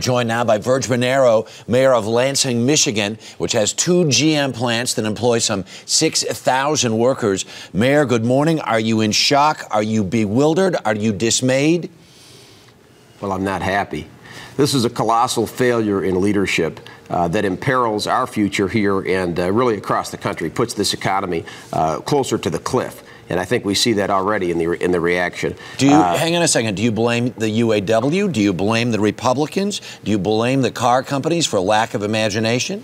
Joined now by Virg Bernero, mayor of Lansing, Michigan, which has 2 GM plants that employ some 6,000 workers. Mayor, good morning. Are you in shock? Are you bewildered? Are you dismayed? Well, I'm not happy. This is a colossal failure in leadership that imperils our future here and really across the country, puts this economy closer to the cliff. And I think we see that already in the reaction. Hang on a second. Do you blame the UAW? Do you blame the Republicans? Do you blame the car companies for lack of imagination?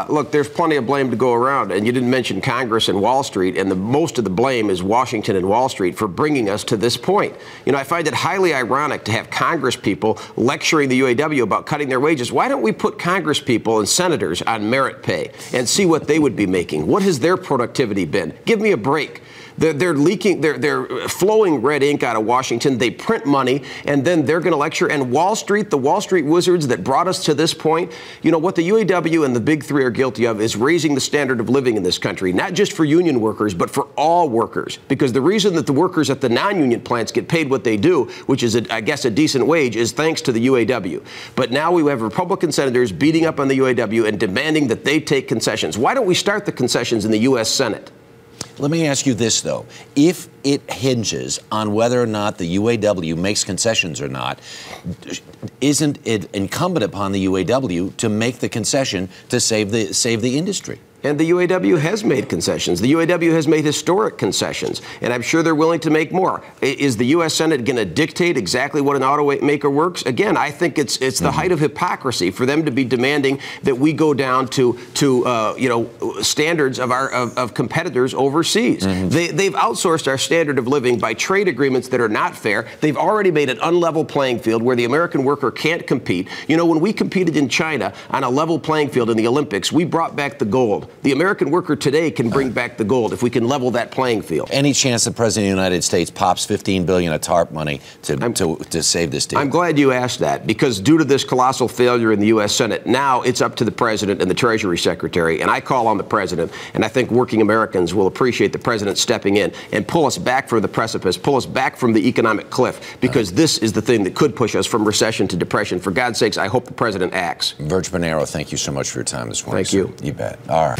Look, there's plenty of blame to go around, and you didn't mention Congress and Wall Street, and most of the blame is Washington and Wall Street for bringing us to this point. You know, I find it highly ironic to have Congress people lecturing the UAW about cutting their wages. Why don't we put Congress people and senators on merit pay and see what they would be making? What has their productivity been? Give me a break. They're leaking, they're flowing red ink out of Washington. They print money, and then they're going to lecture. And Wall Street, the Wall Street wizards that brought us to this point, you know, what the UAW and the Big Three are guilty of is raising the standard of living in this country, not just for union workers, but for all workers. Because the reason that the workers at the non-union plants get paid what they do, which is, I guess, a decent wage, is thanks to the UAW. But now we have Republican senators beating up on the UAW and demanding that they take concessions. Why don't we start the concessions in the U.S. Senate? Let me ask you this, though. If it hinges on whether or not the UAW makes concessions or not, isn't it incumbent upon the UAW to make the concession to save the industry? And the UAW has made concessions. The UAW has made historic concessions, and I'm sure they're willing to make more. Is the U.S. Senate going to dictate exactly what an automaker works? Again, I think it's the height of hypocrisy for them to be demanding that we go down to you know, standards of competitors overseas. They've outsourced our standard of living by trade agreements that are not fair. They've already made an unlevel playing field where the American worker can't compete. You know, when we competed in China on a level playing field in the Olympics, we brought back the gold. The American worker today can bring back the gold if we can level that playing field. Any chance the President of the United States pops $15 billion of TARP money to save this deal? I'm glad you asked that, because due to this colossal failure in the U.S. Senate, now it's up to the President and the Treasury Secretary. And I call on the President, and I think working Americans will appreciate the President stepping in and pull us back from the precipice, pull us back from the economic cliff, because this is the thing that could push us from recession to depression. For God's sakes, I hope the President acts. Virg Bernero, thank you so much for your time this morning. Thank you. You bet. All right.